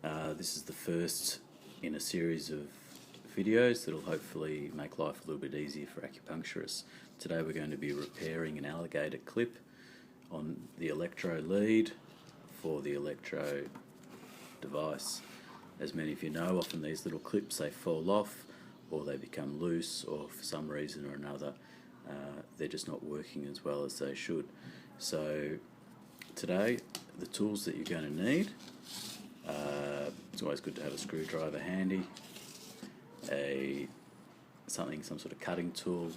This is the first in a series of videos that will hopefully make life a little bit easier for acupuncturists. Today we're going to be repairing an alligator clip on the electro lead for the electro device. As many of you know, often these little clips, they fall off or they become loose, or for some reason or another they're just not working as well as they should. So today the tools that you're going to need, it's always good to have a screwdriver handy, some sort of cutting tool,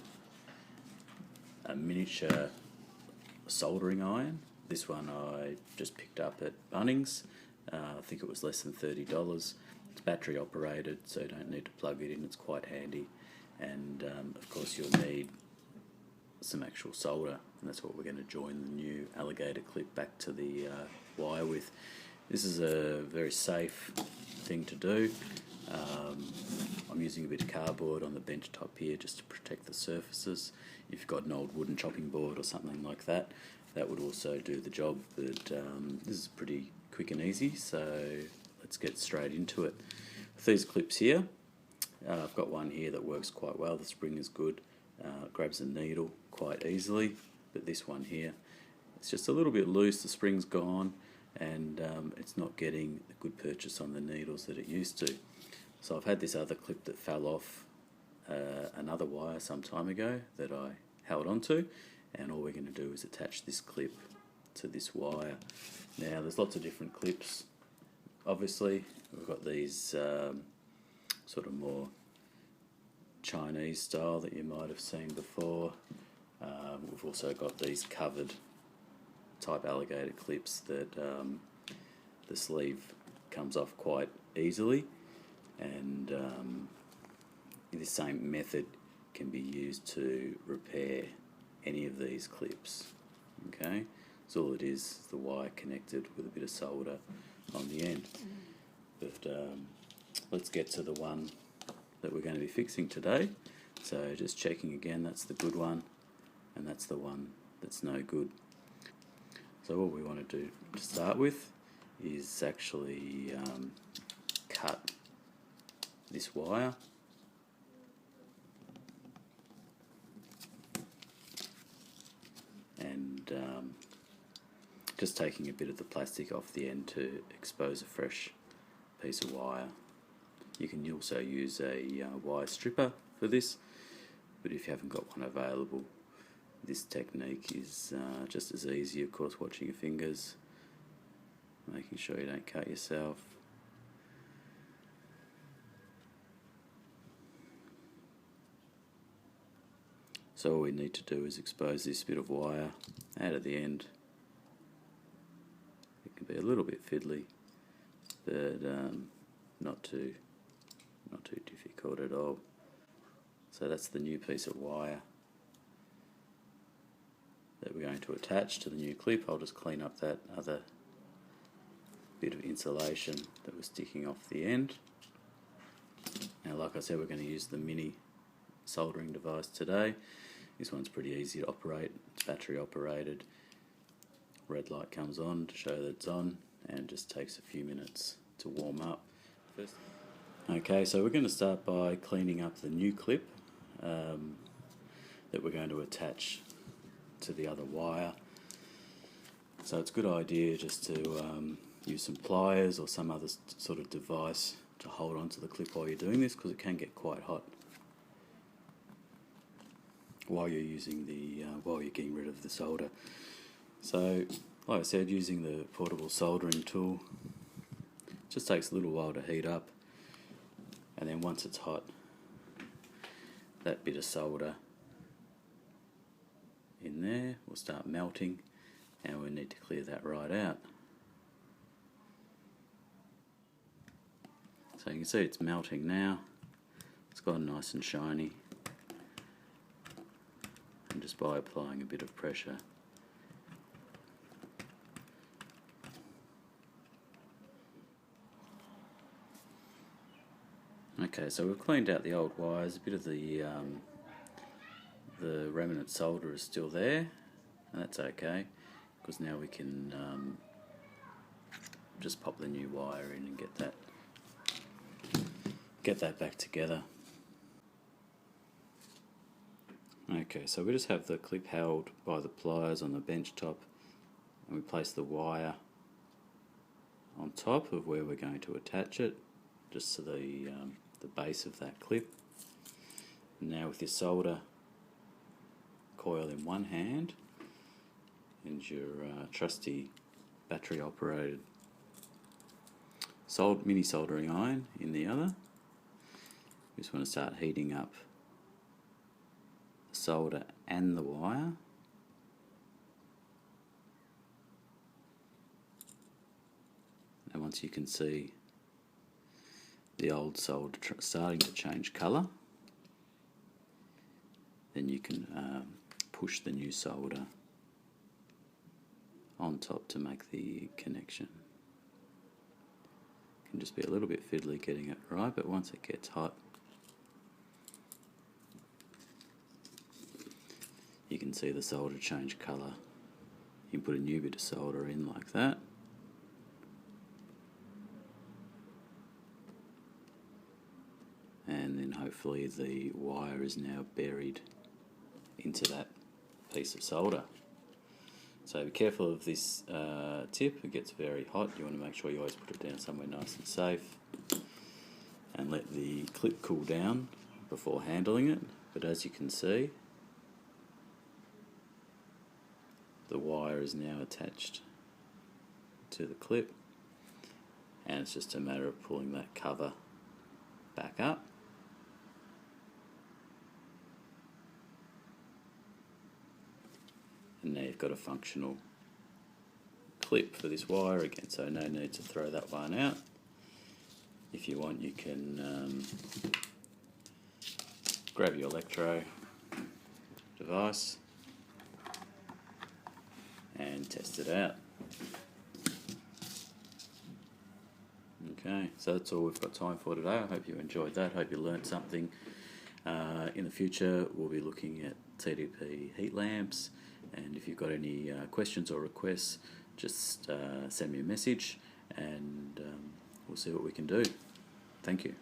a miniature soldering iron. This one I just picked up at Bunnings. I think it was less than $30. It's battery operated, so you don't need to plug it in. It's quite handy. And of course you'll need some actual solder, and that's what we're going to join the new alligator clip back to the wire with. This is a very safe thing to do. I'm using a bit of cardboard on the bench top here just to protect the surfaces. If you've got an old wooden chopping board or something like that, that would also do the job, but this is pretty quick and easy, so let's get straight into it. With these clips here, I've got one here that works quite well. The spring is good, it grabs the needle quite easily, but this one here, it's just a little bit loose, the spring's gone, and it's not getting a good purchase on the needles that it used to. So I've had this other clip that fell off another wire some time ago that I held onto, and all we're going to do is attach this clip to this wire. Now there's lots of different clips. Obviously we've got these sort of more Chinese style that you might have seen before. We've also got these covered type alligator clips that the sleeve comes off quite easily, and the same method can be used to repair any of these clips. Okay, so all it is the wire connected with a bit of solder on the end. But let's get to the one that we're going to be fixing today. So just checking again, that's the good one, and that's the one that's no good. So what we want to do to start with is actually cut this wire. And just taking a bit of the plastic off the end to expose a fresh piece of wire. You can also use a wire stripper for this, but if you haven't got one available, this technique is just as easy. Of course, watching your fingers, making sure you don't cut yourself. So all we need to do is expose this bit of wire out of the end. It can be a little bit fiddly, but not too difficult at all. So that's the new piece of wire that we're going to attach to the new clip. I'll just clean up that other bit of insulation that was sticking off the end. Now, like I said, we're going to use the mini soldering device today. This one's pretty easy to operate. It's battery operated. Red light comes on to show that it's on, and it just takes a few minutes to warm up. Okay, so we're going to start by cleaning up the new clip that we're going to attach to the other wire. So it's a good idea just to use some pliers or some other sort of device to hold onto the clip while you're doing this, because it can get quite hot while you're using while you're getting rid of the solder. So, like I said, using the portable soldering tool, it just takes a little while to heat up, and then once it's hot, that bit of solder in there will start melting, and we need to clear that right out. So you can see it's melting now. It's gone nice and shiny, and just by applying a bit of pressure, okay, so we've cleaned out the old wires. A bit of the remnant solder is still there, and that's okay, because now we can just pop the new wire in and get that back together. Okay, so we just have the clip held by the pliers on the bench top, and we place the wire on top of where we're going to attach it, just to the base of that clip. And now with your solder coil in one hand and your trusty battery operated mini soldering iron in the other, you just want to start heating up the solder and the wire. And once you can see the old solder starting to change colour, then you can push the new solder on top to make the connection. It can just be a little bit fiddly getting it right, but once it gets hot, you can see the solder change colour. You can put a new bit of solder in like that. And then hopefully the wire is now buried into that piece of solder. So be careful of this tip, it gets very hot. You want to make sure you always put it down somewhere nice and safe and let the clip cool down before handling it. But as you can see, the wire is now attached to the clip, and it's just a matter of pulling that cover back up. And now you've got a functional clip for this wire again, so no need to throw that one out. If you want, you can grab your electro device and test it out. Okay, so that's all we've got time for today. I hope you enjoyed that. Hope you learned something. In the future, we'll be looking at TDP heat lamps, and if you've got any questions or requests, just send me a message and we'll see what we can do. Thank you.